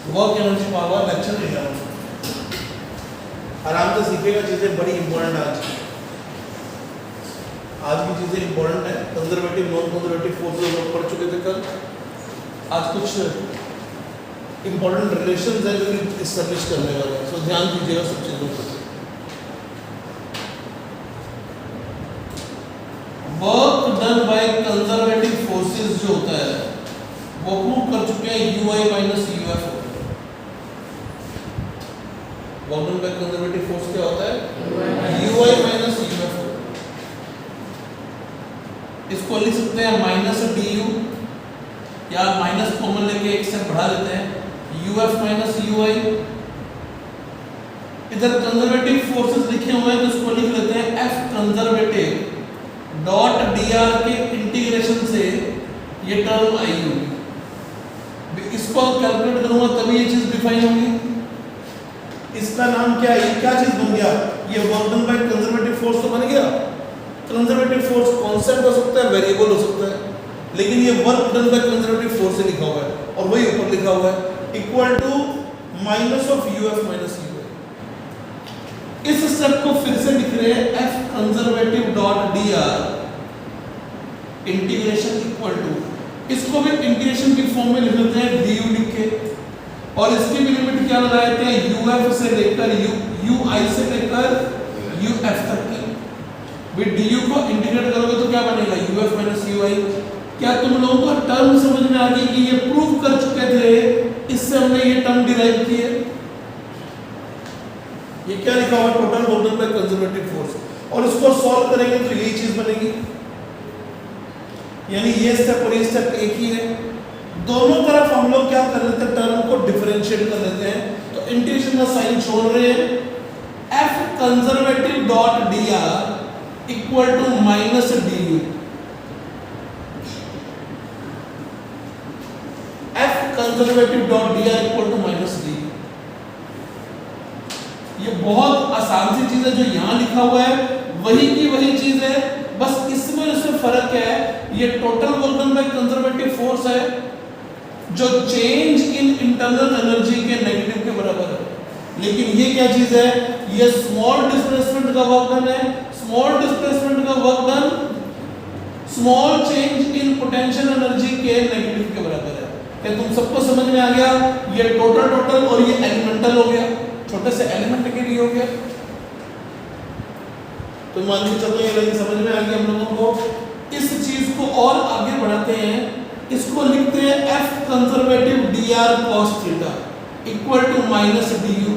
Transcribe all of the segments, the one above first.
Work energy power lecture नहीं है, आराम से सीखेगा चीजें बड़ी इंपॉर्टेंट आज की चीजें इंपॉर्टेंट है। कंजर्वेटिव नॉन कंजर्वेटिव फोर्सेस हम पढ़ चुके थे कल। आज कुछ इंपॉर्टेंट रिलेशंस है जो इस्टेब्लिश करने वाले हैं, सो ध्यान दीजिएगा सब चीजों पर। Work done by conservative forces जो होता है वो प्रूव कर चुके हैं ui माइनस uf होता है। Work done by conservative force क्या होता है ui माइनस uf होता है। इसको लिख सकते हैं माइनस du या माइनस कॉमन लेके एक से बढ़ा देते हैं uf माइनस ui। इधर कंजर्वेटिव फोर्सेस लिखे हुए हैं तो इसको लिख लेते हैं f कंजर्वेटिव डॉट dr के इंटीग्रेशन से ये टर्म आई होगी। इसको कैलकुलेट करूंगा तभी ये चीज डिफाइन होगी। इसका नाम क्या है, क्या चीज बन गया, ये work done by conservative force तो बन गया। कंजर्वेटिव फोर्स कांस्टेंट हो सकता है, वेरिएबल हो सकता है, लेकिन ये work done by conservative force से लिखा हुआ है और वही ऊपर लिखा हुआ है equal to minus of uf minus ui। इस स्टेप को फिर से लिख रहे हैं f conservative dot dr integration equal to, इसको भी इंटीग्रेशन की फॉर्म में लिख लेते हैं du लिख के, और इसकी भी लिमिट क्या लगाते हैं uf से लेकर ui से लेकर uf तक की। du को इंटीग्रेट करोगे तो क्या बनेगा uf माइनस ui। क्या तुम लोगों को टर्म समझ में आ गई कि ये प्रूव कर चुके थे, इससे हमने ये टर्म डिराइव की है। ये क्या लिखा हुआ total work done by conservative force, और इसको सॉल्व करेंगे तो यही चीज बनेगी, यानी ये स्टेप और ये स्टेप एक ही है। दोनों तरफ हम लोग क्या कर लेते हैं, टर्म को डिफरेंशिएट कर लेते हैं। तो इंटीग्रेशन का साइन छोड़ रहे हैं, f conservative dot dr equal to minus du। f conservative dot dr equal to minus du। ये बहुत आसान सी चीज है, जो यहां लिखा हुआ है वही की वही चीज है, बस इसमें उसमें फर्क क्या है। ये total work done by conservative force है जो चेंज इन इंटरनल एनर्जी के नेगेटिव के बराबर है, लेकिन ये क्या चीज है, ये स्मॉल डिस्प्लेसमेंट का वर्क डन है। स्मॉल डिस्प्लेसमेंट का work done small change in potential energy के नेगेटिव के बराबर है। क्या तुम सबको समझ में आ गया, ये टोटल और ये एलिमेंटल हो गया, छोटे से एलिमेंट के लिए हो गया। तो मान लीजिए चलो ये लाइन समझ में आ गई हम लोगों को। इस चीज को और आगे बढ़ाते हैं, इसको लिखते हैं f conservative dr cos theta equal to minus du।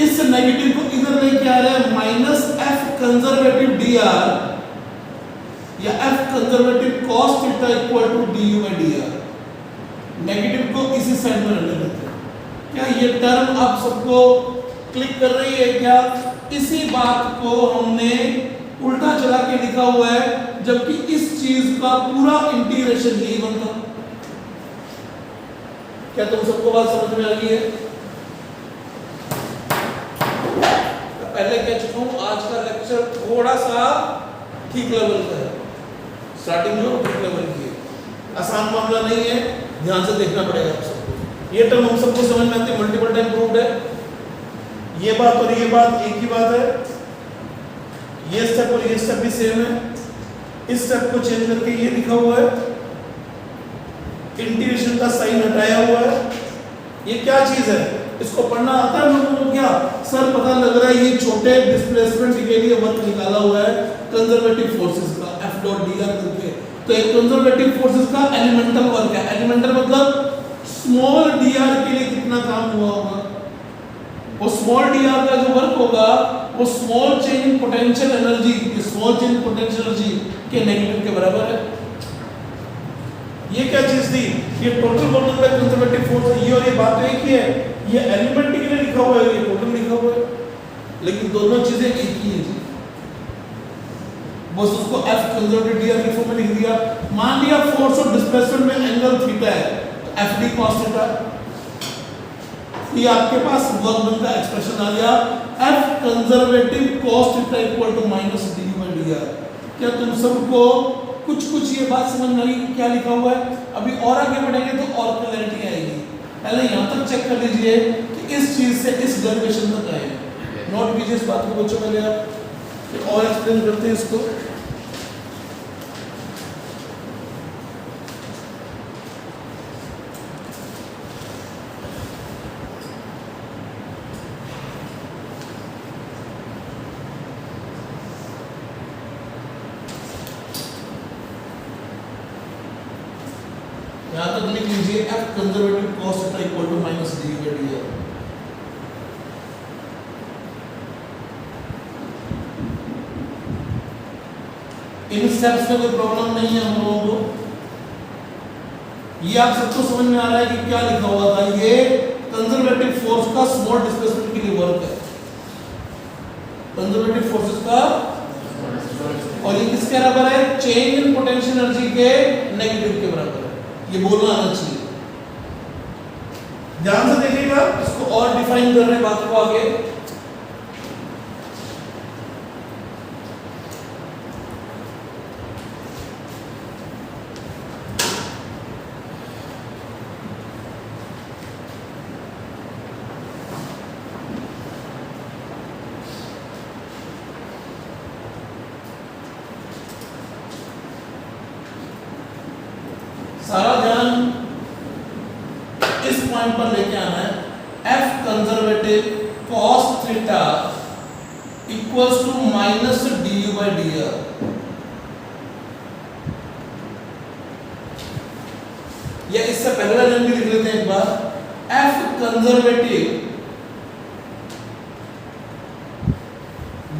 इस नेगेटिव को इधर लेके आ रहे हैं, माइनस f कंजर्वेटिव dr या f conservative cos theta equal to du by dr। Negative को इसी साइड में रख देते हैं। क्या ये टर्म आप सबको क्लिक कर रही है क्या? इसी बात को हमने उल्टा चला के लिखा हुआ है, जबकि इस चीज का पूरा इंटीग्रेशन यही बनता। क्या तुम सबको बात समझ में आ गई है? पहले कह चुका हूं आज का लेक्चर थोड़ा सा ठीक लेवल का है, स्टार्टिंग जो ठीक लेवल की है, आसान मामला नहीं है, ध्यान से देखना पड़ेगा आप सबको। ये टर्म हम सबको समझ में आती है, मल्टीपल टाइम प्रूव्ड है। ये बात और ये बात एक ही बात है, ये स्टेप और ये स्टेप भी सेम है। इस स्टेप को चेंज करके ये लिखा हुआ है, इंटीग्रेशन का साइन हटाया हुआ है। ये क्या चीज है, इसको पढ़ना आता है लोगों को? क्या सर पता लग रहा है ये छोटे डिस्प्लेसमेंट के लिए वर्क निकाला हुआ है कंजर्वेटिव फोर्सेस का f डॉट dr करके। तो एक कंजर्वेटिव फोर्सेस का एलिमेंटल वर्क है, एलिमेंटल मतलब स्मॉल dr के लिए कितना काम हुआ होगा, वो स्मॉल dr का जो वर्क होगा वो small change in potential energy, small change in potential energy के नेगेटिव के बराबर है। ये क्या चीज थी, ये total work done by conservative force, ये और ये बात तो एक ही है। ये एलिमेंट के लिए लिखा हुआ है, ये टोटल लिखा हुआ है, लेकिन दोनों चीजें एक ही है। बस उसको f कंजर्वेटिव dr की फॉर्म में लिख दिया। मान लिया फोर्स ऑफ डिस्प्लेसमेंट में एंगल थीटा है, तो fd cos थीटा, ये आपके पास वर्क डन का एक्सप्रेशन आ गया, f conservative cos theta equal to minus du by dr। क्या तुम सबको कुछ कुछ ये बात समझ में आई क्या लिखा हुआ है। अभी और आगे बढ़ेंगे तो और क्लैरिटी आएगी। पहले यहाँ तक चेक कर लीजिए कि इस चीज से इस डेरिवेशन तक आए। नोट कीजिए इस बात को बच्चों, पहले आप और एक्सप्लेन करते हैं इसको। यहाँ तक लिख लीजिए F conservative cos theta equal to minus D by D R. इन स्टेप्स में कोई प्रॉब्लम नहीं है हम लोगों को। ये आप सबको समझ में आ रहा है कि क्या लिखा हुआ था। ये कंजर्वेटिव फोर्स का स्मॉल डिस्प्लेसमेंट के लिए वर्क है, कंजर्वेटिव फोर्सेस का। और ये किसके बराबर है? चेंज इन पोटेंशियल एनर्जी के नेगेटिव के बराबर है। ये बोलना आना चाहिए। ध्यान से देखिएगा, इसको और डिफाइन कर रहे हैं बात को आगे। सारा ध्यान इस पॉइंट पर लेके आना है। F conservative cos theta equals to minus du by dr। या इससे पहले वाले भी लिख लेते हैं एक बार। F conservative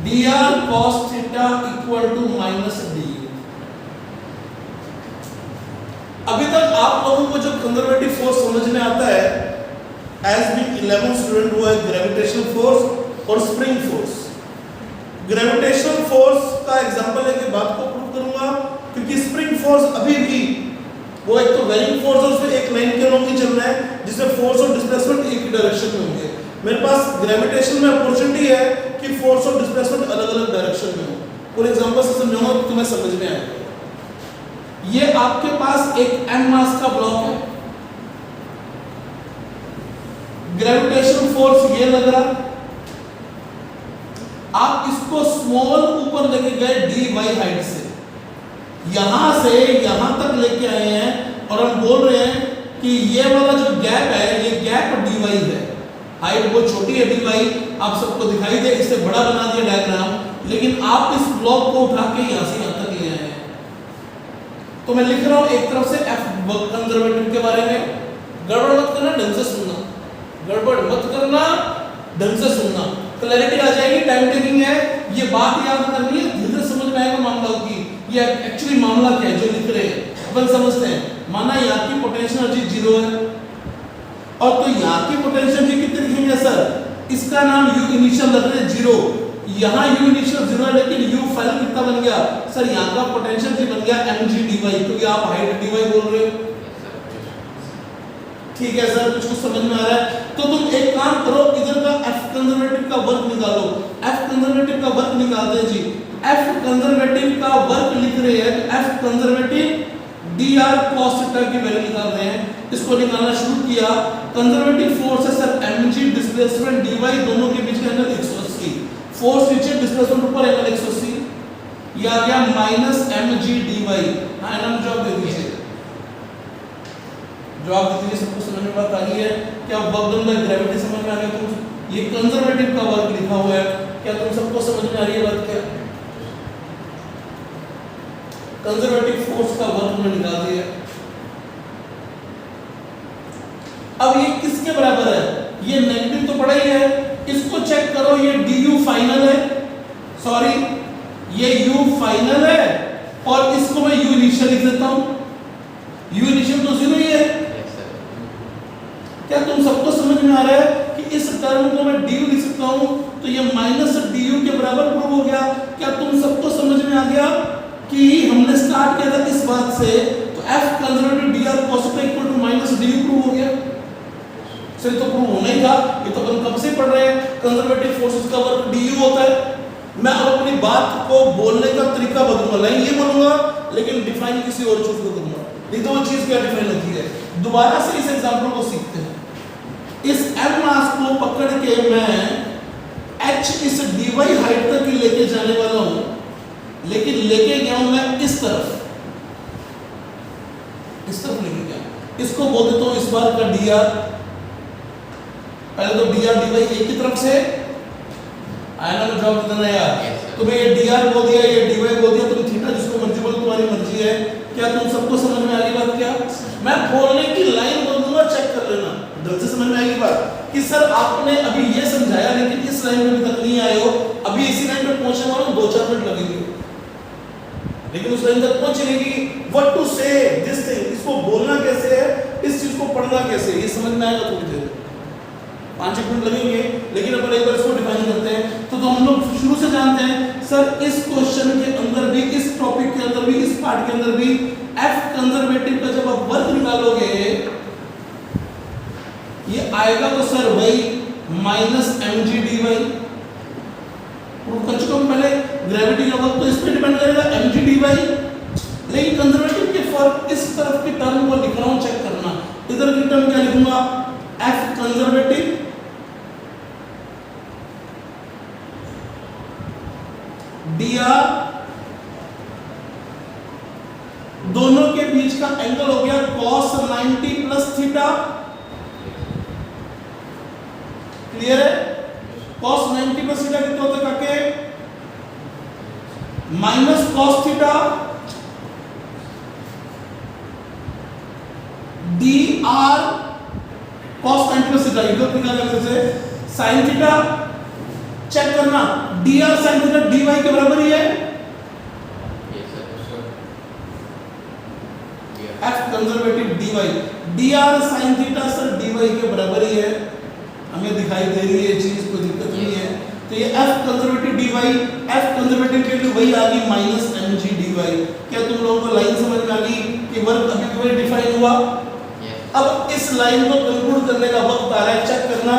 dr cos theta equal to minus du। अभी तक आप लोगों को जो कंजर्वेटिव फोर्स समझ में आता है, एज बी 11 स्टूडेंट हुआ है ग्रेविटेशनल फोर्स और स्प्रिंग फोर्स। ग्रेविटेशनल फोर्स का एग्जांपल लेके बात को प्रूव करूंगा, क्योंकि स्प्रिंग फोर्स अभी भी वो एक तो वेरिंग फोर्स है, उसमें एक लाइन के अलॉन्ग ही चल रहा है, जिसमें फोर्स और डिस्प्लेसमेंट एक ही डायरेक्शन में होंगे। मेरे पास ग्रेविटेशन में अपॉर्चुनिटी है कि फोर्स और डिस्प्लेसमेंट अलग अलग डायरेक्शन में हो। फॉर एग्जांपल से समझाऊंगा तो तुम्हें समझ में आएगा। ये आपके पास एक m मास का ब्लॉक है, ग्रेविटेशनल फोर्स ये लग रहा, आप इसको स्मॉल ऊपर लेके गए dy हाइट से, यहां से यहां तक लेके आए हैं, और हम बोल रहे हैं कि ये वाला जो गैप है, ये गैप dy है। हाइट बहुत छोटी है dy, आप सबको दिखाई दे, इससे बड़ा बना दिया डायग्राम, लेकिन आप इस ब्लॉक को उठा के यहां से यहां तक ले आए हैं। तो मैं लिख रहा हूं एक तरफ से F कंजर्वेटिव के बारे में। गड़बड़ मत करना, ढंग से सुनना, गड़बड़ मत करना, ढंग से सुनना, क्लैरिटी आ जाएगी। टाइम टेकिंग है, ये बात याद करनी है, धीरे समझ में आएगा मामला की ये एक्चुअली मामला क्या है जो लिख रहे हैं। अपन समझते हैं, माना यहाँ की पोटेंशियल एनर्जी 0 है, और तो यहाँ की पोटेंशियल एनर्जी कितनी लिखेंगे सर? इसका नाम u इनिशियल रख रहे हैं 0, यहाँ u इनिशियल 0 है, लेकिन u फाइनल कितना बन गया सर? यहाँ का पोटेंशियल एनर्जी बन गया mg dy, क्योंकि आप हाइट dy बोल रहे हो। ठीक है सर, कुछ समझ में आ रहा है? तो तुम एक काम करो, इधर का F कंजर्वेटिव का वर्क निकालो। F कंजर्वेटिव का वर्क निकालते हैं जी। F कंजर्वेटिव का वर्क लिख रहे हैं, तो F conservative dr cos theta की वैल्यू निकाल रहे हैं। इसको निकालना शुरू किया। कंजर्वेटिव फोर्स है सर mg, डिस्प्लेसमेंट dy, दोनों के बीच का एंगल 180। फोर्स नीचे, डिस्प्लेसमेंट ऊपर, एंगल 180। ये आ गया माइनस mg dy। हाँ ना, जवाब दे दीजिए, जवाब दे दीजिए। सबको समझ में बात आ गई है? क्या वर्क डन बाय ग्रेविटी समझ में आ गया? तुम ये कंजर्वेटिव का वर्क लिखा हुआ है, क्या तुम सबको समझ में आ रही है बात? क्या कंजर्वेटिव फोर्स का वर्क में निकाल दिया। अब ये किसके बराबर है? ये नेगेटिव तो पड़ा ही है, इसको चेक करो। ये du फाइनल है, सॉरी ये u फाइनल है, और इसको मैं u इनिशियल लिख देता हूं। u इनिशियल तो 0 ही है। क्या तुम सबको समझ में आ रहा है कि इस टर्म को मैं du लिख सकता हूं, तो ये माइनस du के बराबर प्रूव हो गया। क्या तुम सबको समझ में आ गया कि हमने स्टार्ट किया था इस बात से, तो F conservative dr cos theta equal to minus du prove हो गया। सर तो प्रूव होना ही था, ये तो अपन कब से पढ़ रहे हैं, कंजर्वेटिव फोर्सेस का वर्क du होता है। मैं अब अपनी बात को बोलने का तरीका बदलूंगा, लाइन ये बोलूंगा, लेकिन डिफाइन किसी और चीज को करूंगा। नहीं तो वो चीज क्या डिफाइन होती है। दोबारा से इस एग्जांपल को सीखते हैं। इस m मास को पकड़ के मैं h इस dy हाइट तक ही लेके जाने वाला हूं, लेकिन लेके गया हूं मैं इस तरफ लेके गया। इसको बोल देता हूं इस बार का dr। पहले तो dr dy एक की तरफ से आया ना, तो जवाब कितना यार। तुम्हें ये dr बोल दिया, ये dy बोल दिया, तुम थीटा जिसको मर्जी बोलो, तुम्हारी मर्जी है। क्या तुम सबको समझ में आ गई बात? क्या मैं बोलने की लाइन बोल दूंगा, चेक कर लेना ढंग से समझ में आएगी बात कि सर आपने अभी ये समझाया लेकिन इस लाइन में अभी तक नहीं आए हो, अभी इसी लाइन पे पहुंचने वाला 2-4 मिनट लगेंगे, लेकिन उस लाइन तक पहुंचने की व्हाट टू से दिस थिंग, इसको बोलना कैसे है, इस चीज को पढ़ना कैसे है, ये समझ में आएगा थोड़ी देर, 5-1 मिनट लगेंगे। लेकिन अपन एक बार इसको डिफाइन करते हैं। तो हम लोग शुरू से जानते हैं सर इस क्वेश्चन के अंदर भी, इस टॉपिक के अंदर भी, इस पार्ट के अंदर भी f कंजर्वेटिव का जब आप वर्क निकालोगे ये आएगा तो सर वही माइनस mg dy। प्रूफ कर चुका हूं पहले, ग्रेविटी का वर्क तो इस पे डिपेंड करेगा mg dy, लेकिन कंजर्वेटिव के फॉर इस तरफ की टर्म को लिख रहा हूं, चेक करना। इधर की टर्म क्या लिखूंगा, f कंजर्वेटिव dr, दोनों के बीच का एंगल हो गया cos 90 प्लस थीटा। क्लियर है? cos 90 प्लस थीटा कितना होता है काके, minus cos theta dr cos 90 plus theta, इधर निकाल जैसे sin थीटा। चेक करना dr sin थीटा dy के बराबर ही है। f conservative dy, dr sin theta sir dy के बराबर ही है, हमें दिखाई दे रही है चीज, कोई दिक्कत नहीं है। तो ये f conservative dy, f conservative के लिए वही आ गई माइनस mg dy। क्या तुम लोगों को लाइन समझ में आ गई कि वर्क अभी तुम्हें डिफाइन हुआ? अब इस लाइन को कंक्लूड करने का वक्त आ रहा है, चेक करना।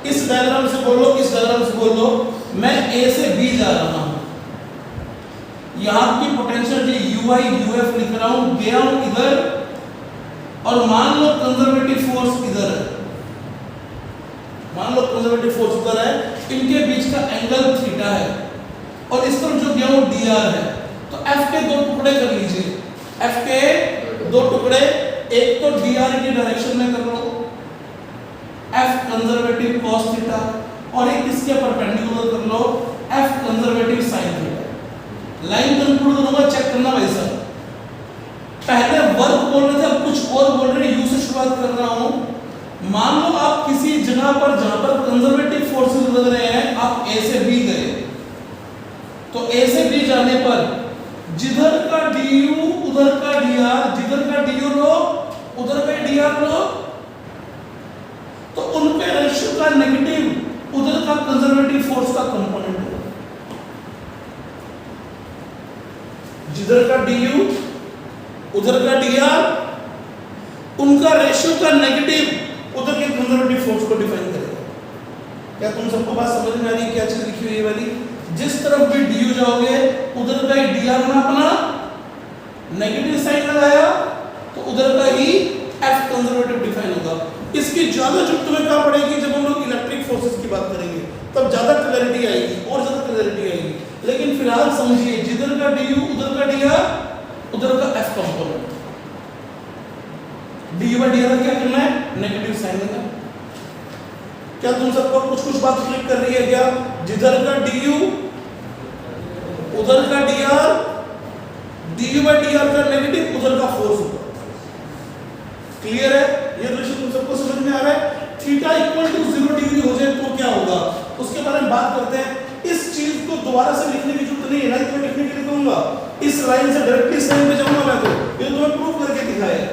इस डायग्राम से बोल लो, इस डायग्राम से बोल लो, मैं A से B जा रहा हूं, यहां की पोटेंशियल जो ui uf लिख रहा हूं, गया हूं इधर, और मान लो कंजर्वेटिव फोर्स इधर है, मान लो कंजर्वेटिव फोर्स इधर है, इनके बीच का एंगल थीटा है, और इस तरफ जो गया हूं dr है। तो f के दो टुकड़े कर लीजिए, f के दो टुकड़े, एक तो dr की डायरेक्शन में कर लो f कंजर्वेटिव cos थीटा, और एक इसके परपेंडिकुलर कर लो f conservative sin theta. Line conclude करूंगा, चेक करना भाई साहब। पहले वर्क बोल रहे थे, अब कुछ और बोल रहे हैं, यू से शुरुआत कर रहा हूं। मान लो आप किसी जगह पर जहां पर कंजर्वेटिव फोर्सेस लग रहे हैं, आप A से B गए, तो A से B जाने पर जिधर का du उधर का dr, जिधर का du लो उधर का dr लो, तो उनके रेशियो का नेगेटिव उधर का कंजर्वेटिव फोर्स का कंपोनेंट होगा। जिधर का du उधर का dr, उनका रेशियो का नेगेटिव उधर के कंजर्वेटिव फोर्स को डिफाइन करेगा। क्या तुम सबको बात समझ में आ रही है? क्या चीज लिखी हुई है वाली, जिस तरफ भी du जाओगे उधर का ही dr में अपना नेगेटिव साइन लगाया, तो उधर का ही f कंजर्वेटिव डिफाइन होगा। इसकी ज्यादा जब तुम्हें कहां पड़ेगी, जब हम लोग इलेक्ट्रिक फोर्सेस की बात करेंगे, तब ज्यादा क्लैरिटी आएगी, और ज्यादा क्लैरिटी आएगी। लेकिन फिलहाल समझिए, जिधर का du उधर का dr, उधर का f component, du by dr क्या करना है, नेगेटिव साइन देना। क्या तुम सबको कुछ बात क्लिक कर रही है क्या? जिधर का du उधर का dr, du by dr का नेगेटिव उधर का फोर्स होगा। क्लियर है? ये दृश्य तुम सबको समझ में आ रहा है? थीटा इक्वल टू 0 डिग्री हो जाए तो क्या होगा, उसके बारे में बात करते हैं। इस चीज को दोबारा से लिखने की जरूरत नहीं है, लाइन में लिखने के लिए कहूंगा, इस लाइन से डायरेक्टली इस लाइन पे जाऊंगा मैं, तो ये तुम्हें प्रूव करके दिखाया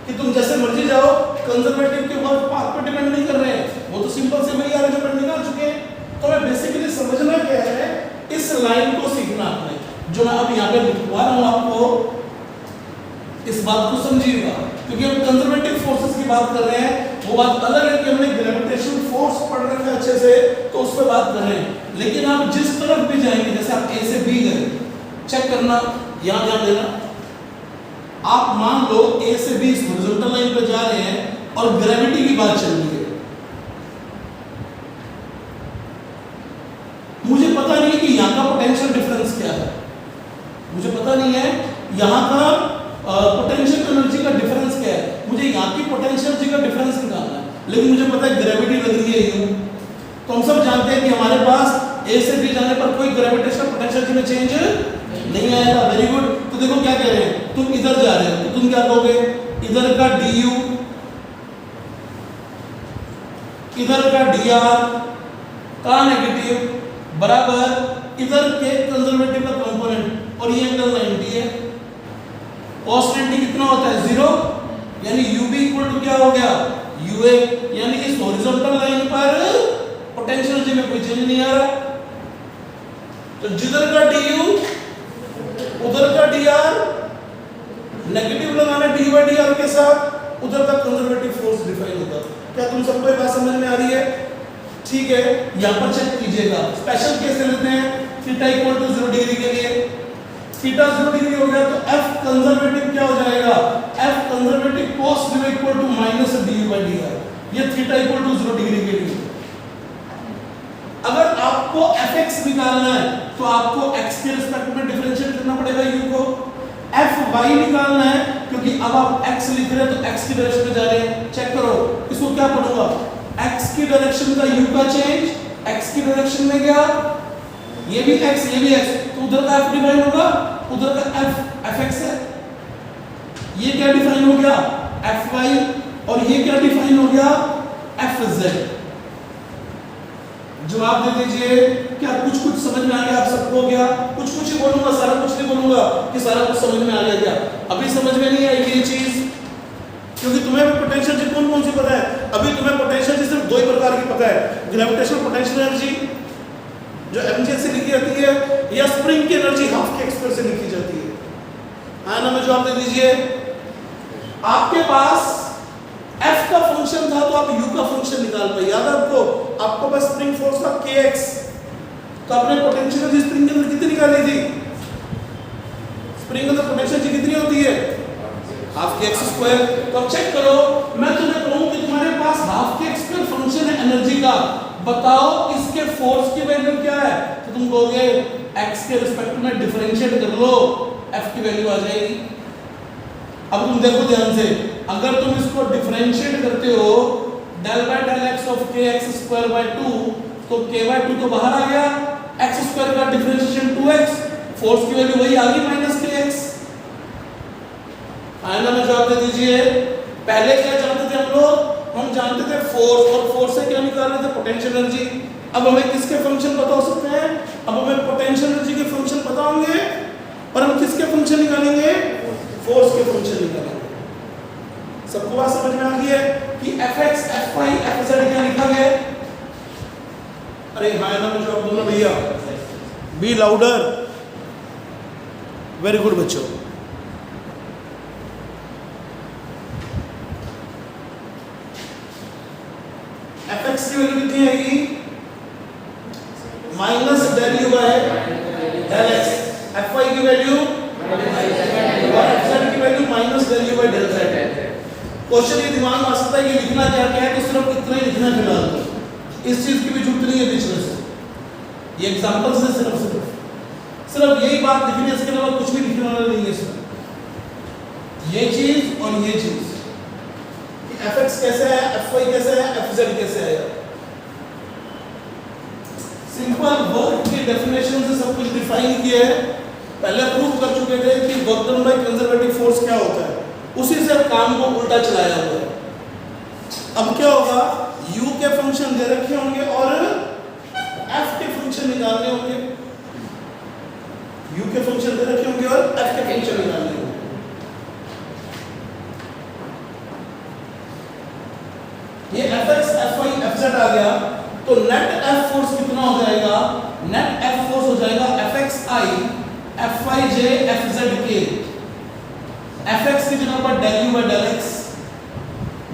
कि तुम जैसे मर्जी जाओ, कंजर्वेटिव के वर्क पाथ पर डिपेंड नहीं कर रहे हैं, वो तो सिंपल से वही आ रहे जो पढ़ निकाल चुके हैं। तो मैं बेसिकली समझना क्या है, इस लाइन को सीखना आपने, जो मैं अब यहाँ पे लिखवा रहा हूँ आपको, इस बात को समझिएगा, क्योंकि हम कंजर्वेटिव फोर्सेस की बात कर रहे हैं। वो बात अलग है कि हमने ग्रेविटेशन फोर्स पढ़ रखा है अच्छे से, तो उस पर बात कर रहे हैं। लेकिन आप जिस तरफ भी जाएंगे, जैसे आप A से B गए, चेक करना, यहां ध्यान देना, आप मान लो ए से बी इस हॉरिजॉन्टल लाइन पर जा रहे हैं और ग्रेविटी की बात चल रही है। मुझे पता नहीं है कि यहां का पोटेंशियल डिफरेंस क्या है, मुझे पता नहीं है यहां का पोटेंशियल एनर्जी का डिफरेंस क्या है, मुझे यहां की पोटेंशियल एनर्जी का डिफरेंस निकालना है, लेकिन मुझे पता है ग्रेविटी लग रही है यूं। तो हम सब जानते हैं कि हमारे पास ए से बी जाने पर कोई ग्रेविटेशनल पोटेंशियल में चेंज नहीं आएगा। Very good. तो देखो क्या कह रहे हैं, तुम इधर जा रहे हो तो तुम क्या कहोगे, इधर का du इधर का dr का नेगेटिव बराबर इधर के कंजर्वेटिव का कंपोनेंट, और ये एंगल 90 है। cos 90 कितना होता है 0, यानी ub इक्वल टू क्या हो गया ua, यानी इस हॉरिजॉन्टल लाइन पर पोटेंशियल एनर्जी में कोई चेंज नहीं आ रहा। तो जिधर का du उधर का dr, नेगेटिव लगाना dy by dr के साथ, उधर का कंजर्वेटिव फोर्स डिफाइन होगा। क्या तुम सबको ये बात समझ में आ रही है? ठीक है, यहां पर चेक कीजिएगा, स्पेशल केस लेते हैं थीटा इक्वल टू 0 डिग्री के लिए। थीटा 0 डिग्री हो गया तो f कंजर्वेटिव क्या हो जाएगा, f conservative cos 0 equal to minus du by dr, ये थीटा इक्वल टू 0 डिग्री के लिए। अगर आपको fx निकालना है तो आपको x के रिस्पेक्ट में डिफरेंशिएट करना पड़ेगा u को। fy निकालना है क्योंकि अब आप x लिख रहे हैं तो x की डायरेक्शन में जा रहे हैं। चेक करो, इसको क्या पढ़ूंगा, x की डायरेक्शन का u का चेंज, x की डायरेक्शन में गया, ये भी x ये भी x, तो उधर का f डिफाइन होगा, उधर का fx है। ये क्या डिफाइन हो गया fy, और ये क्या डिफाइन हो गया fz। जवाब दे दीजिए, क्या कुछ कुछ समझ में आ गया आप सबको? क्या कुछ कुछ ही बोलूंगा, सारा कुछ नहीं बोलूंगा कि सारा कुछ समझ में आ गया। क्या अभी समझ में नहीं आई ये चीज? क्योंकि तुम्हें पोटेंशियल जी कौन कौन सी पता है? अभी तुम्हें पोटेंशियल जी सिर्फ दो ही प्रकार की पता है, ग्रेविटेशनल पोटेंशियल एनर्जी जो mg से लिखी जाती है, या स्प्रिंग की एनर्जी हाफ के एक्सप्रेस से लिखी जाती है। हाँ ना, में जवाब दे दीजिए। आपके पास f का फंक्शन था तो आप u का फंक्शन निकाल पाए, याद है आपको? आपको पास स्प्रिंग फोर्स था kx, तो आपने पोटेंशियल एनर्जी स्प्रिंग के अंदर कितनी निकाली थी? स्प्रिंग के अंदर पोटेंशियल एनर्जी कितनी होती है हाफ के एक्स स्क्वायर। तो अब चेक करो, मैं तुम्हें कहूं कि तुम्हारे पास हाफ के एक्स स्क्वायर फंक्शन है एनर्जी का, बताओ इसके फोर्स की वैल्यू क्या है? तो तुम कहोगे x के रिस्पेक्ट में डिफरेंशिएट कर लो, f की वैल्यू आ जाएगी। अब तुम देखो ध्यान से, अगर तुम इसको डिफरेंशिएट करते हो del by del x of kx square by 2, तो k by 2 तो बाहर आ गया, x स्क्वायर का डिफरेंशिएशन 2x, फोर्स की वैल्यू वही आ गई माइनस kx। आइना में जवाब दे दीजिए। पहले क्या जानते थे हम लोग? हम जानते थे फोर्स, और फोर्स से क्या निकाल रहे थे पोटेंशियल एनर्जी। अब हमें किसके फंक्शन पता हो सकते हैं? अब हमें पोटेंशियल एनर्जी के फंक्शन पता होंगे, और हम किसके फंक्शन निकालेंगे? फोर्स के फंक्शन निकालेंगे। सबको बात समझ में आ गई है कि fx fy fz क्या लिखा गया? अरे हाँ ना, मुझे आप बोलना भैया, बी लाउडर। वेरी गुड बच्चों। fx की वैल्यू कितनी आएगी? Minus del u by del x। fy की वैल्यू और fz की value minus del u by del z। Question ये दिमाग में आ सकता है कि लिखना क्या क्या है, तो सिर्फ इतना ही लिखना फिलहाल, इस चीज की भी जरूरत नहीं है बीच में से। ये एग्जांपल्स है, सिर्फ यही बात लिखनी है, इसके अलावा कुछ भी लिखने वाला नहीं है इसमें। ये चीज और ये चीज कि fx कैसे है, fy कैसे है, fz कैसे है। सिंपल वर्क की डेफिनेशन से सब कुछ डिफाइन किया है। पहले प्रूव कर चुके थे कि work done by conservative force क्या होता है, उसी से काम को उल्टा चलाया हुआ है। अब क्या होगा, u के फंक्शन दे रखे होंगे और f के फंक्शन निकालने होंगे। u के फंक्शन दे रखे होंगे और f के फंक्शन निकालने होंगे। ये fx fy fz आ गया, तो नेट f फोर्स कितना हो जाएगा? नेट f फोर्स हो जाएगा fxi fyj fzk। fx की जगह पर del u by del x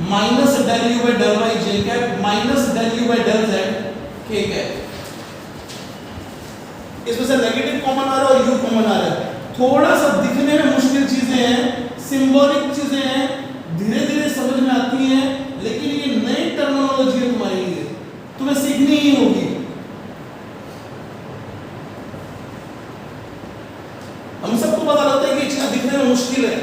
minus del u by del y j cap minus del u by del z k cap. इसमें से नेगेटिव कॉमन आ रहा है और u कॉमन आ रहा है, थोड़ा सा दिखने में मुश्किल चीजें हैं, सिंबॉलिक चीजें हैं, धीरे धीरे समझ में आती हैं, लेकिन ये नई टर्मिनोलॉजी है तुम्हारे लिए, तुम्हें सीखनी ही होगी। हम सबको पता लगता है कि ये चीज दिखने में मुश्किल है,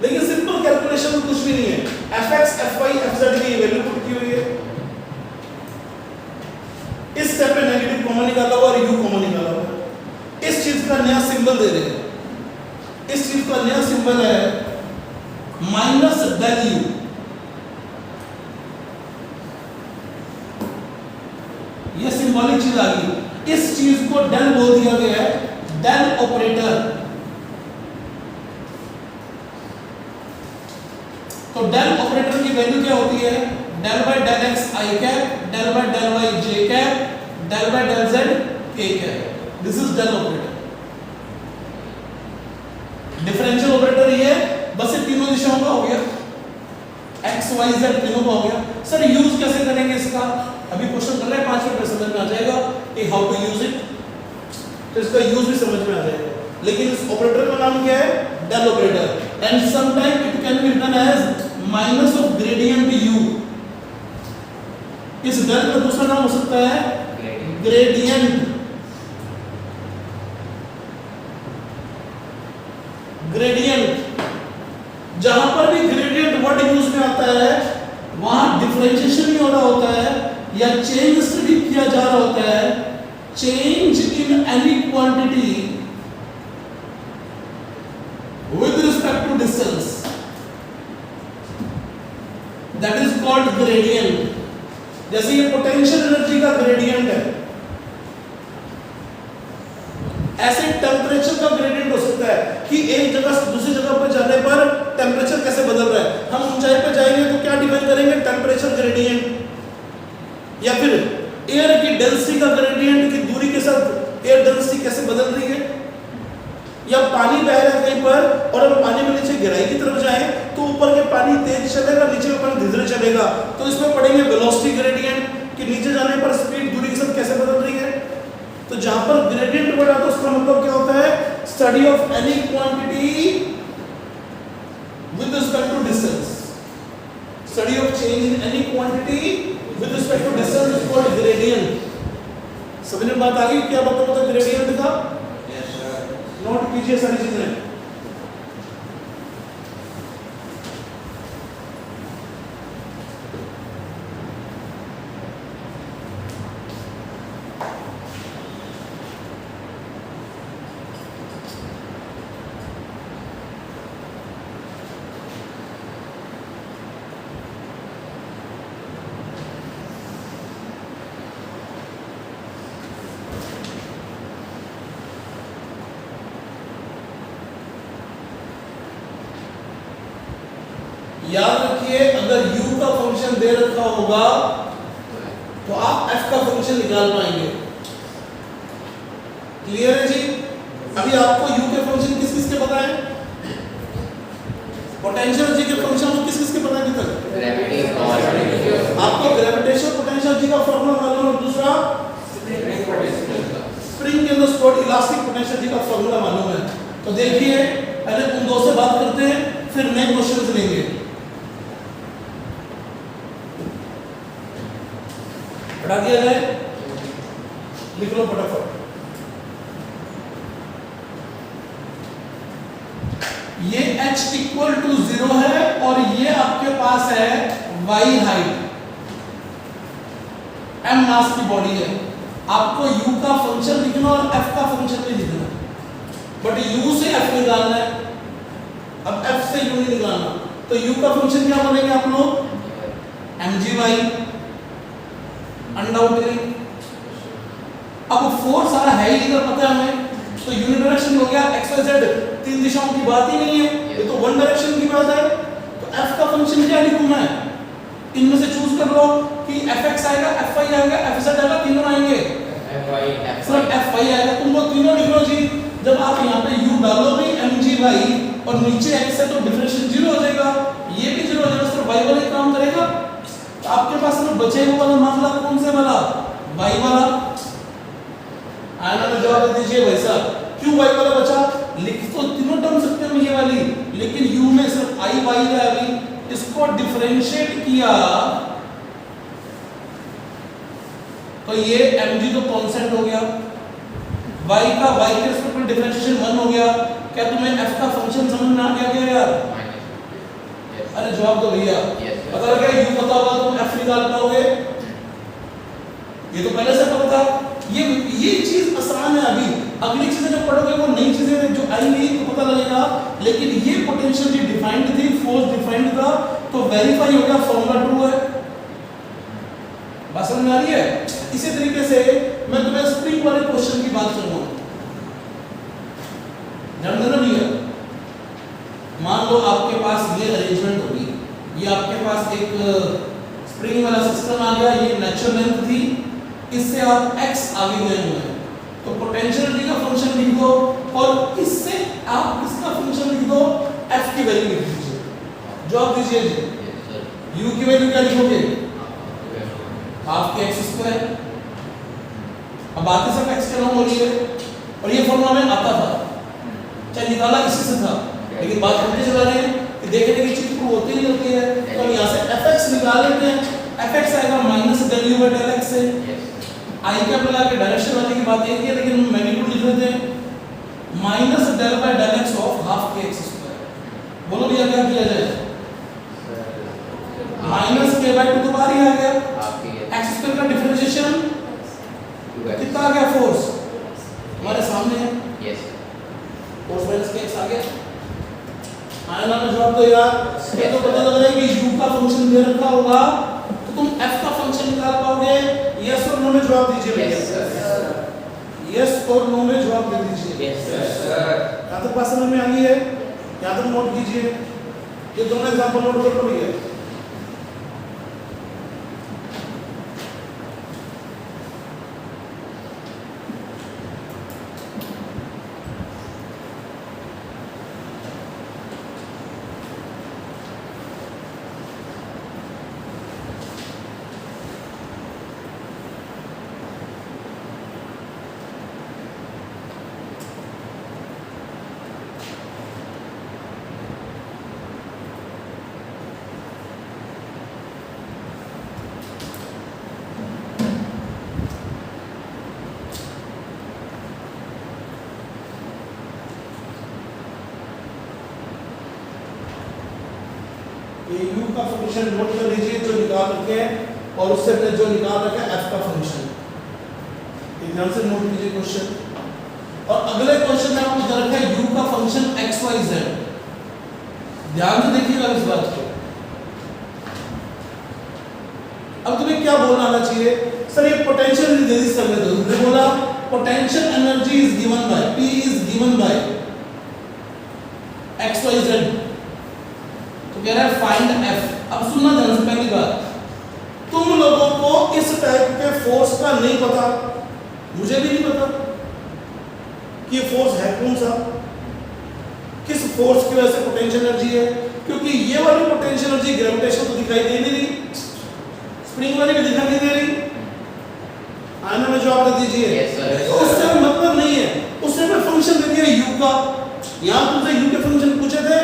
लेकिन सिंपल कैलकुलेशन में कुछ भी नहीं है। fx, fy, fz की वैल्यू पुट की हुई है, इस स्टेप पे नेगेटिव कॉमन निकाला हुआ और u कॉमन निकाला हुआ है। इस चीज का नया सिंबल दे रहे हैं, इस चीज का नया सिंबल है माइनस डेल u। ये सिंबॉलिक चीज आ गई, इस चीज को डेल बोल दिया गया है, डेल ऑपरेटर। तो डेल ऑपरेटर की वैल्यू क्या होती है? Del by del x i cap, del by del y j cap, del by del z k cap. This is del operator. Differential operator ये बस ये तीनों दिशाओं का हो गया, एक्स वाई जेड तीनों का हो गया। सर यूज कैसे करेंगे इसका? अभी क्वेश्चन कर रहे हैं, 5 मिनट में समझ में आ जाएगा कि हाउ टू यूज इट, तो इसका यूज भी समझ में आ जाएगा। लेकिन इस ऑपरेटर का नाम क्या है? Del operator. And sometime it can be written as minus of gradient u। इस डेल का दूसरा नाम हो सकता है ग्रेडियंट। ग्रेडियंट, जहां पर भी ग्रेडियंट वर्ड यूज में आता है वहां डिफरेंशिएशन ही हो रहा होता है या चेंज स्टडी किया जा रहा होता है। Change in any quantity with respect to distance, that is called gradient। जैसे ये पोटेंशियल एनर्जी का ग्रेडियंट है, ऐसे टेम्परेचर का ग्रेडियंट हो सकता है कि एक जगह से दूसरी जगह पर जाने पर टेम्परेचर कैसे बदल रहा है। हम ऊंचाई पर जाएंगे तो क्या डिफाइन करेंगे? Temperature gradient. या फिर एयर की डेंसिटी का ग्रेडियंट की दूरी के साथ एयर डेंसिटी कैसे बदल रही है। या पानी बह रहा है कहीं पर और हम पानी में नीचे गहराई की तरफ जाएं तो ऊपर के पानी तेज चलेगा, नीचे का पानी धीरे चलेगा। तो इसमें पढ़ेंगे वेलोसिटी ग्रेडियंट कि नीचे जाने पर स्पीड दूरी के साथ कैसे बदल रही है। तो जहां पर ग्रेडियंट बढ़ा तो उसका मतलब क्या होता है? Study of any quantity with respect to distance. Study of change in any quantity with respect to distance is called gradient. समझ में बात आ गई? क्या मतलब होता है ग्रेडियंट का? नोट कीजिए सारी चीजें। याद रखिए, अगर u का फंक्शन दे रखा होगा तो आप f का फंक्शन निकाल पाएंगे। क्लियर है जी? अभी आपको u के फंक्शन किस किस के पता है? पोटेंशियल जी के फंक्शन को किस किस के पता है अभी तक? आपको ग्रेविटेशनल पोटेंशियल जी का फॉर्मूला मालूम है और दूसरा स्प्रिंग के अंदर स्टोर्ड इलास्टिक पोटेंशियल जी का फॉर्मूला मालूम है। तो देखिए, पहले उन दो से बात करते हैं, फिर नए क्वेश्चंस लेंगे। हटा दिया जाए, लिख लो फटाफट। ये h इक्वल टू 0 है और ये आपके पास है y हाइट, m मास की बॉडी है। आपको u का फंक्शन लिखना और f का फंक्शन भी लिखना, बट u से f निकालना है, अब f से u नहीं निकालना। तो u का फंक्शन क्या बोलेंगे आप लोग? mgy undoubtedly. अब फोर्स सारा है ही इधर, पता है हमें, तो यूनिडायरेक्शन हो गया। एक्स वाई जेड तीन दिशाओं की बात ही नहीं है, ये तो वन डायरेक्शन की बात है। तो f का फंक्शन क्या लिखूं मैं? इनमें से चूज कर लो कि fx आएगा, fy आएगा, fz आएगा, तीनों आएंगे। सिर्फ fy आएगा, तुम लोग तीनों लिख लो जी। जब आप यहाँ पे u डालोगे mgy और नीचे x है तो डिफरेंशियल 0 हो जाएगा, ये भी 0 हो जाएगा, सिर्फ y वाला ही काम करेगा। आपके पास में बचे हुए वाला मामला कौन से वाला? y वाला। आना तो जवाब दे दीजिए भाई साहब, क्यों y वाला बचा? लिख तो तीनों टर्म सकते हैं ये वाली, लेकिन u में सिर्फ i y है। अभी इसको डिफरेंशिएट किया तो ये mg तो कांस्टेंट हो गया, y का y के रिस्पेक्ट में डिफरेंशिएशन 1 हो गया। क्या तुम्हें f का फंक्शन समझ में आ गया क्या यार? अरे जवाब दो भैया। पता लगा u पता होगा तुम f निकाल पाओगे, ये तो पहले से पता था। ये चीज आसान है। अभी अगली चीजें जो पढ़ोगे वो नई चीजें जो आएंगी तो पता लगेगा, लेकिन ये पोटेंशियल जी डिफाइंड थी, फोर्स डिफाइंड था, तो वेरीफाई हो गया, फॉर्मूला ट्रू है। बात समझ में आ रही है? इसी तरीके से मैं तुम्हें स्प्रिंग वाले क्वेश्चन की बात करूंगा। ध्यान देना भैया, मान लो आपके पास ये अरेंजमेंट होगी, ये आपके पास एक स्प्रिंग वाला सिस्टम आ गया, ये नेचुरल लेंथ थी, इससे आप x आगे गए हुए हैं, तो पोटेंशियल का फंक्शन लिख दो, और इससे आप इसका फंक्शन लिख दो, f की वैल्यू लिख दीजिए। जवाब दीजिए जी। u की वैल्यू क्या लिखोगे? हाफ के x स्क्वायर। अब बाकी सब x के नाम हो रही है, और ये फॉर्मूला में आता था, चाहे निकाला इसी से था, लेकिन बात करते चला रहे हैं कि देखने की चीज प्रूव होती नहीं होती है। तो यहाँ से fx निकाल लेते हैं, fx आएगा minus del u by del x से। आई क्या लगा के डायरेक्शन वाले की बात एक ही है, लेकिन मैग्नीट्यूड लिख लेते हैं minus del by del x of half के x स्क्वायर। बोलो भैया क्या किया जाए? माइनस k by 2 तो बाहर ही आ गया, x स्क्वायर का डिफरेंशिएशन कितना आ गया? फोर्स हमारे सामने है, फोर्स माइनस के x आ गया। आया ना जवाब दो यार। ये तो पता लग रहा है कि u का फंक्शन दे रखा होगा तो तुम f का फंक्शन निकाल पाओगे। यस और नो में जवाब दीजिए भैया। यस और नो में जवाब दे दीजिए। यहाँ तक बात समझ में आ गई है? यहाँ तक नोट कीजिए, ये दोनों एग्जांपल नोट कर लो भैया। ये u का फंक्शन नोट कर लीजिए जो निकाल रखे हैं, और उससे हमने जो निकाल रखा है f का फंक्शन। ध्यान से नोट कीजिए क्वेश्चन। और अगले क्वेश्चन में आपको दे रखा है u का फंक्शन x y z। ध्यान से देखिएगा इस बात को। अब तुम्हें क्या बोलना आना चाहिए? सर ये पोटेंशियल दे दी सर ने, तो तुमने बोला potential energy is given by p is given by x y z, तो कह रहा है फाइंड f। अब सुनना ध्यान से, पहली बात, तुम लोगों को इस टाइप के फोर्स का नहीं पता, मुझे भी नहीं पता कि ये फोर्स है कौन सा, किस फोर्स की वजह से पोटेंशियल एनर्जी है, क्योंकि ये वाली पोटेंशियल एनर्जी ग्रेविटेशन तो दिखाई दे नहीं रही, स्प्रिंग वाली भी दिखाई नहीं दे रही। आना में जवाब दे दीजिए। तो उससे मतलब नहीं है, उसने कोई फंक्शन दे दिया u का। यहां तुमसे u के फंक्शन पूछे थे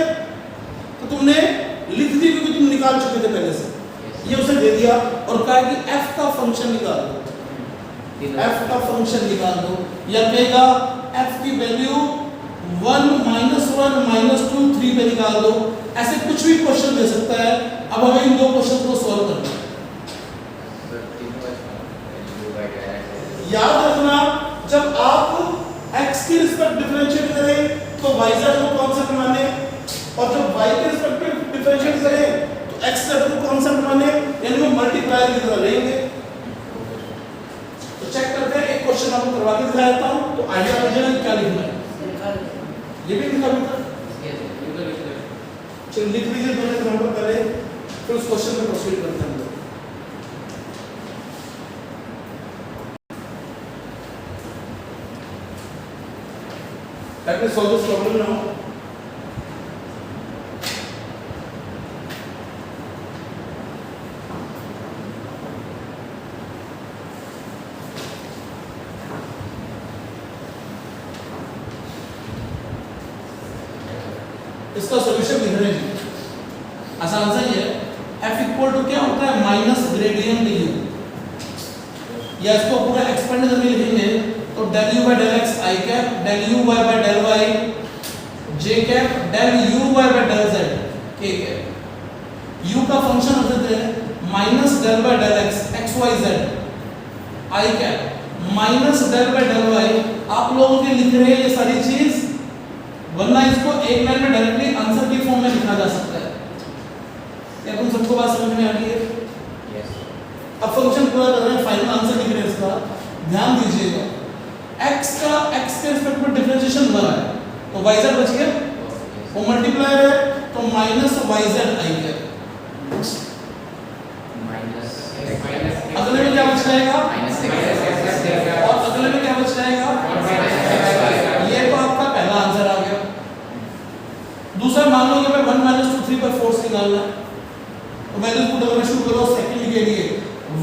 तो तुमने लिख दी क्योंकि तुम निकाल चुके थे पहले से, ये उसे दे दिया और कहा कि f का फंक्शन निकाल दो, f का फंक्शन निकाल दो, या कहेगा f की वैल्यू 1 -1 -2 3 पे निकाल दो। ऐसे कुछ भी क्वेश्चन दे सकता है। अब हमें इन दो क्वेश्चन को सॉल्व करना है। याद रखना, जब आप x की रिस्पेक्ट डिफरेंशिएट करें तो yz को कांस्टेंट माने, और जब y के रिस्पेक्ट में डिफरेंशिएट करें तो xz को कांस्टेंट माने, यानी वो मल्टीप्लायर की तरह लेंगे। तो चेक करते हैं, एक क्वेश्चन आपको करवा के दिखा देता हूं तो आइडिया हो जाएगा क्या लिखना है। ये भी लिखा बेटा, चलिए लिख लीजिए दोनों एग्जांपल पहले, फिर उस क्वेश्चन पे प्रोसीड करते हैं। Let me solve this problem now. इसका सॉल्यूशन लिख रहे हैं जी, आसान सा ही है। F इक्वल टू क्या होता है माइनस ग्रेडियंट u, या इसको पूरा एक्सपेंड करके लिखेंगे तो del u by del x I cap, del u y by del y j cap, del u y by del z k cap. u का फंक्शन हो जाता है minus del by del x x y z I cap minus del by del y। आप लोगों के लिख रहे हैं ये सारी चीज, वरना इसको एक लाइन में डायरेक्टली आंसर की फॉर्म में लिखा जा सकता है। क्या तुम सबको बात समझ में आ रही है? यस। अब फंक्शन पूरा कर रहे हैं, फाइनल आंसर लिख रहे हैं इसका, ध्यान दीजिएगा। x का x के रिस्पेक्ट में डिफरेंशिएशन 1 है तो yz बच गया, वो मल्टीप्लायर है तो माइनस yz आएगा। माइनस अगले में क्या बच जाएगा? माइनस और अगले में क्या बच जाएगा? ये तो आपका पहला आंसर आ गया। दूसरा मान लो कि मैं 1 - 2 3 पर फोर्स निकालना है तो वैल्यू पुट करना शुरू करो सेकंड के लिए।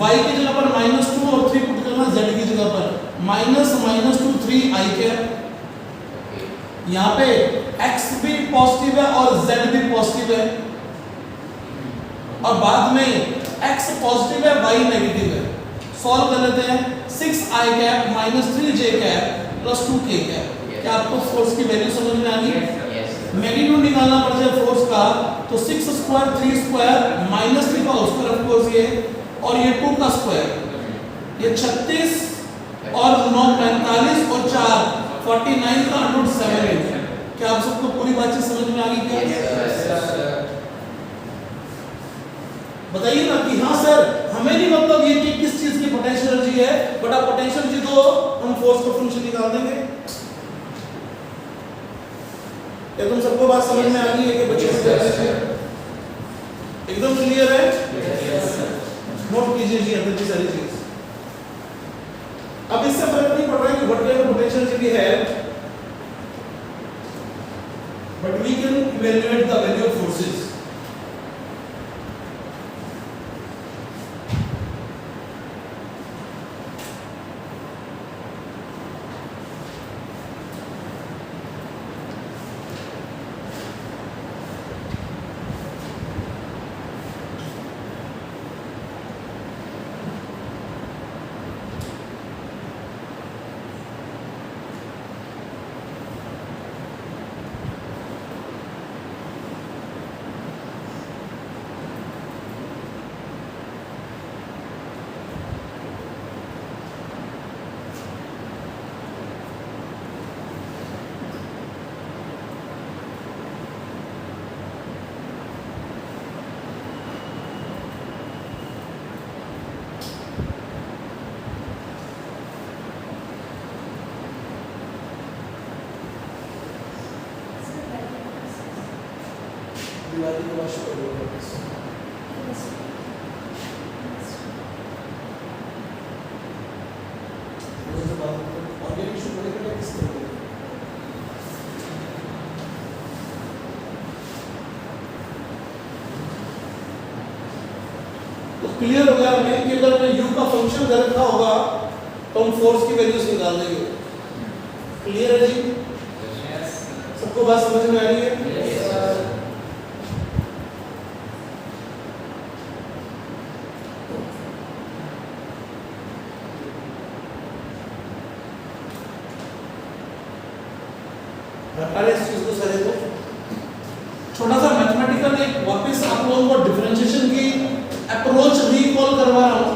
y की जगह पर -2 और 3 पुट करना z की जगह पर -2 3 I कैप। यहाँ पे x भी पॉजिटिव है और z भी पॉजिटिव है, और बाद में x पॉजिटिव है y नेगेटिव है। सॉल्व कर लेते हैं 6 I cap -3 j cap +2 k cap. क्या आपको फोर्स की वैल्यू समझ में आ गई? मैग्नीट्यूड निकालना पड़ जाए फोर्स का तो 6 स्क्वायर 3 स्क्वायर -3 का स्क्वायर ऑफ कोर्स ये, और ये 2 का स्क्वायर, ये 36 और 9 45 और 4 49 का √7। क्या आप सबको पूरी बातचीत समझ में आ गई क्या? बताइए ना कि हाँ सर हमें नहीं मतलब ये कि किस चीज की पोटेंशियल एनर्जी है, बट आप पोटेंशियल एनर्जी तो हम फोर्स का फंक्शन निकाल देंगे। क्या तुम सबको बात समझ में आ गई है कि बच्चों को एकदम क्लियर है? नोट कीजिए जी अंदर की सारी चीज। अब इससे फर्क नहीं पड़ रहा है कि what kind of potential energy है, but we can evaluate the value of forces. Diwali को शुरू करो उसके बाद ऑर्गेनिक शुरू करेंगे किस तरह तो क्लियर हो गया हमें कि अगर मैं u का फंक्शन दे रखा होगा तो हम फोर्स की वैल्यूज निकाल देंगे। क्लियर है जी? सबको बात समझ में आ रही है? अरे इस चीज को सारे को छोटा सा मैथमेटिकल एक वापस आप लोगों को डिफरेंशिएशन की अप्रोच रिकॉल करवा रहा हूं,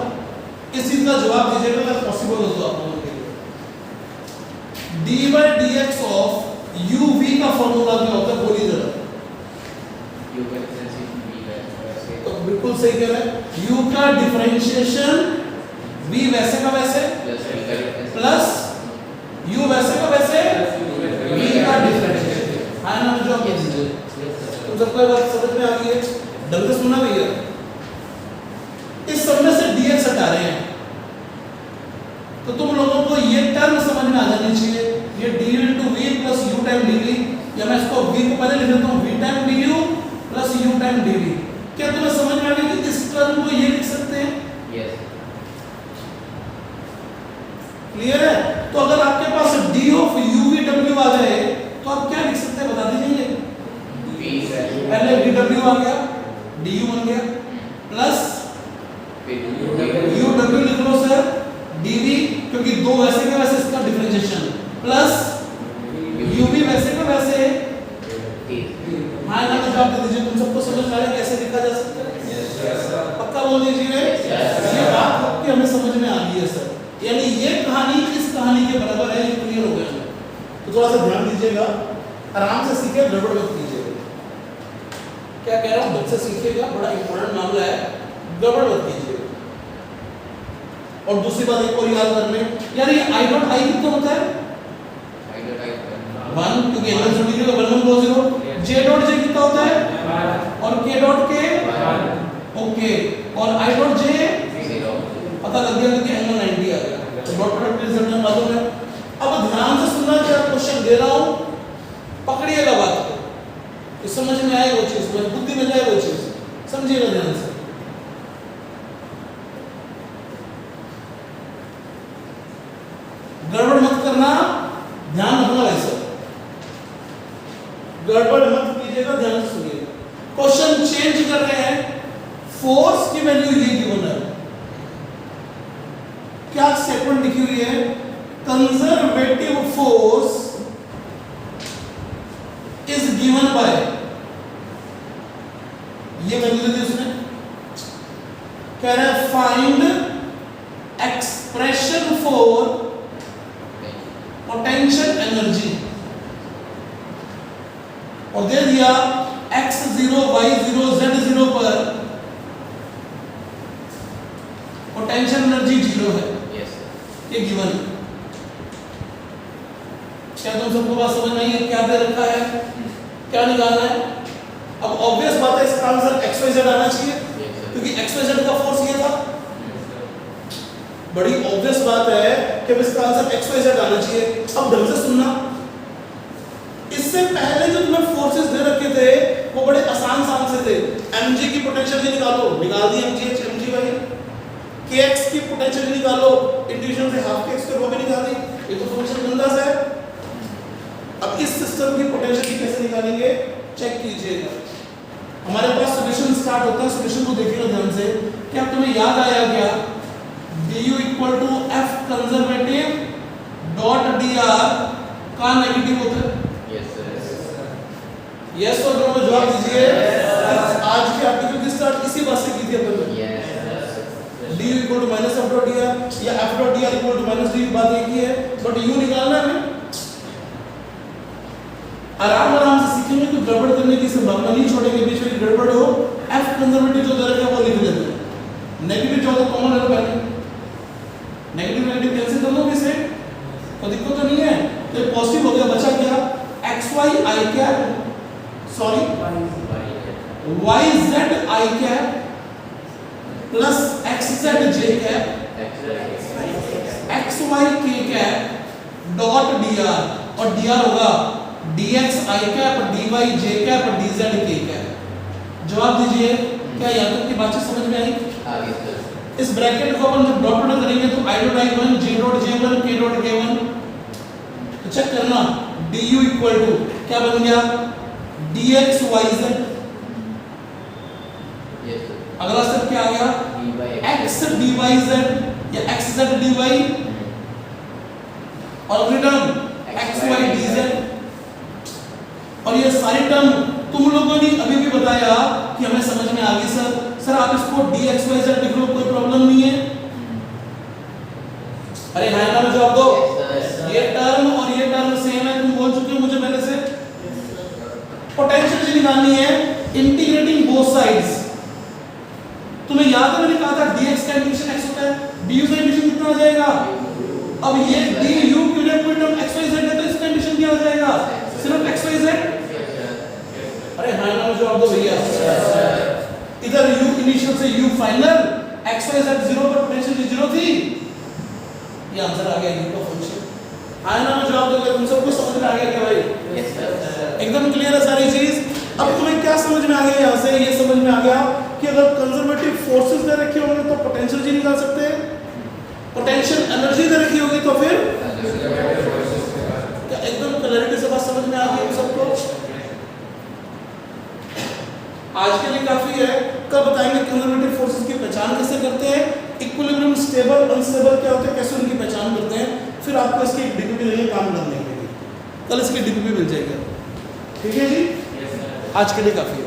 इस चीज का जवाब दीजिएगा अगर पॉसिबल हो तो आप लोगों के लिए। dy/dx ऑफ uv का फॉर्मूला क्या होता है बोलिए जरा। u का डिफरेंशिएशन v वैसे तो बिल्कुल सही कह रहे हैं, u का डिफरेंशिएशन v वैसे का वैसे प्लस u वैसे का वैसे v का डिफरेंशिएशन। हाँ ना जो आप कीजिए तुम सबको ये बात समझ में आ गई है? ढंग से सुनना भैया। इस सब में से dx हटा रहे हैं तो तुम लोगों को ये टर्म समझ में आ जानी चाहिए, ये d into v plus u time dv, या मैं इसको v को पहले लिख देता हूँ v time du plus u time dv। क्या तुम्हें समझ में आ गया कि इस टर्म को ये लिख सकते हैं? यस। क्लियर है? तो अगर आपके पास d of uv w आ जाए तो आप क्या लिख सकते हैं बता दीजिए? v पहले dw आ गया, du बन गया, प्लस uw लिख लो सर, dv क्योंकि दो वैसे के वैसे इसका डिफरेंशिएशन, प्लस uv वैसे का वैसे। हाँ ना, तो जवाब दे दीजिए। तुम सबको समझ में आ रहा है कैसे लिखा जा सकता है? पक्का बोल दीजिए। ये बात आपकी हमें समझ में आ गई है सर, यानी ये कहानी इस कहानी के बराबर है, ये क्लियर हो गया। तो थोड़ा सा ध्यान दीजिएगा, आराम से सीखिए, गड़बड़ मत कीजिएगा। क्या कह रहा हूँ, बच्चे सीखिएगा, बड़ा इंपॉर्टेंट मामला है, गड़बड़ मत कीजिएगा। और दूसरी बात एक और याद कर लें यार, ये आई डॉट आई कितना होता है? 1, क्योंकि एल से डी का 1 1 2 0। जे डॉट जे कितना होता है? और के डॉट के ओके, और आई डॉट जे पता लग गया क्योंकि एंगल 90 आ गया, तो डॉट प्रोडक्ट रिजल्ट मालूम है। अब ध्यान से सुनना, क्या क्वेश्चन दे रहा हूं, पकड़िएगा बात को, तो समझ में आए वो चीज, बुद्धि में जाए वो चीज, समझिएगा ध्यान से। गड़बड़ मत करना, ध्यान रखना वैसे, गड़बड़ मत कीजिएगा, ध्यान से सुनिएगा। क्वेश्चन चेंज कर रहे हैं, फोर्स की वैल्यू ये गिवन है, क्या स्टेटमेंट लिखी हुई है? Conservative force is given by, ये वैल्यू दी उसने, कह रहा है find expression for potential energy, और दे दिया x0 y0 z0 पर पोटेंशियल एनर्जी 0 है। ये गिवन है। क्या तुम सबको बात समझ में आई है? क्या दे रखा है, क्या निकालना है? अब ऑब्वियस बात है, इसका आंसर xyz आना चाहिए, क्योंकि xyz का फोर्स ये था। बड़ी ऑब्वियस बात है कि इसका आंसर xyz आना चाहिए। अब ढंग से सुनना, इससे पहले जो तुम्हें फोर्सेस दे रखे थे वो बड़े आसान से थे। mg की पोटेंशियल निकालो, निकाल दी mgh mg भाई। kx की पोटेंशियल निकालो, इंटीग्रेशन से हाफ kx को वो भी निकाल दी, ये तो फंक्शन गंदा सा है। अब इस सिस्टम की पोटेंशियल कैसे निकालेंगे, चेक कीजिएगा। हमारे पास सॉल्यूशन स्टार्ट होता है, सॉल्यूशन को देखिएगा ध्यान से। क्या तुम्हें याद आया क्या, du equal to f conservative dot dr का नेगेटिव होता है? यस और नो में जवाब दीजिए। आज के आर्टिकल की स्टार्ट इसी बात से की थी अपन ने। du equal to minus f dot dr या f dot dr equal to minus d, बात एक ही है, बट u निकालना है हमें। आराम से सीखेंगे तो गड़बड़ करने की संभावना नहीं छोड़ेंगे, बीच में गड़बड़ हो। f कंजर्वेटिव जो दे रखा है वो लिख लेते हैं, नेगेटिव जो तो कॉमन है, पहले नेगेटिव नेगेटिव कैंसिल कर लो, इसे कोई दिक्कत तो नहीं है। तो ये पॉजिटिव हो गया, बचा क्या, xy i cap, sorry yz i cap plus xz j cap xy k cap dot dr, और dr होगा dx i cap dy j cap dz k cap. जवाब दीजिए, क्या यहाँ तक की बात समझ में आई? इस ब्रैकेट को अपन जब डॉट प्रोडक्ट करेंगे तो i dot i1 j dot j1 k dot k1, तो चेक करना du इक्वल टू क्या बन गया, dx yz। अगला स्टेप क्या आ गया, x dyz या xz dy, और अगली टर्म xy dz। और ये सारी टर्म तुम लोगों ने अभी भी बताया कि हमें समझ में आ गई सर आप इसको dxyz लिख लो, कोई प्रॉब्लम नहीं है। अरे हाँ ना, जवाब दो। ये टर्म और ये टर्म सेम है, तुम बोल चुके हो मुझे पहले से। पोटेंशियल निकालनी है इंटीग्रेटिंग बोथ साइड्स। तुम्हें याद है मैंने कहा था dx का इंटीग्रेशन x होता है, du का इंटीग्रेशन कितना आ जाएगा? अब ये du की कोई टर्म xyz है तो इसका इंटीग्रेशन क्या आ जाएगा, सिर्फ xyz। अरे हाँ ना, जवाब दो भैया। इधर u इनिशियल से u फाइनल, xyz 0 पर पोटेंशियल 0 थी, ये आंसर आ गया u का फंक्शन। हाँ ना, जवाब दो। तुम सबको समझ में आ गया क्या भाई? यस सर, एकदम क्लियर है सारी चीज। अब तुम्हें क्या समझ में आ गया यहाँ से? ये समझ में आ गया कि अगर कंजर्वेटिव फोर्सेस दे रखे होंगे तो पोटेंशियल जी निकाल सकते हैं, पोटेंशियल एनर्जी दे रखी होगी तो फिर क्या, एकदम क्लैरिटी से बात समझ में आ गई सबको? काफ़ी है। कब बताएंगे कंजर्वेटिव फोर्सेस की पहचान कैसे करते हैं, इक्विलिब्रियम स्टेबल अनस्टेबल क्या होते हैं, कैसे उनकी पहचान करते हैं, फिर आपको इसकी एक डीपीपी देंगे काम करने के लिए, कल इसकी डीपीपी मिल जाएगी। ठीक है जी, Yes, sir. आज के लिए काफ़ी है।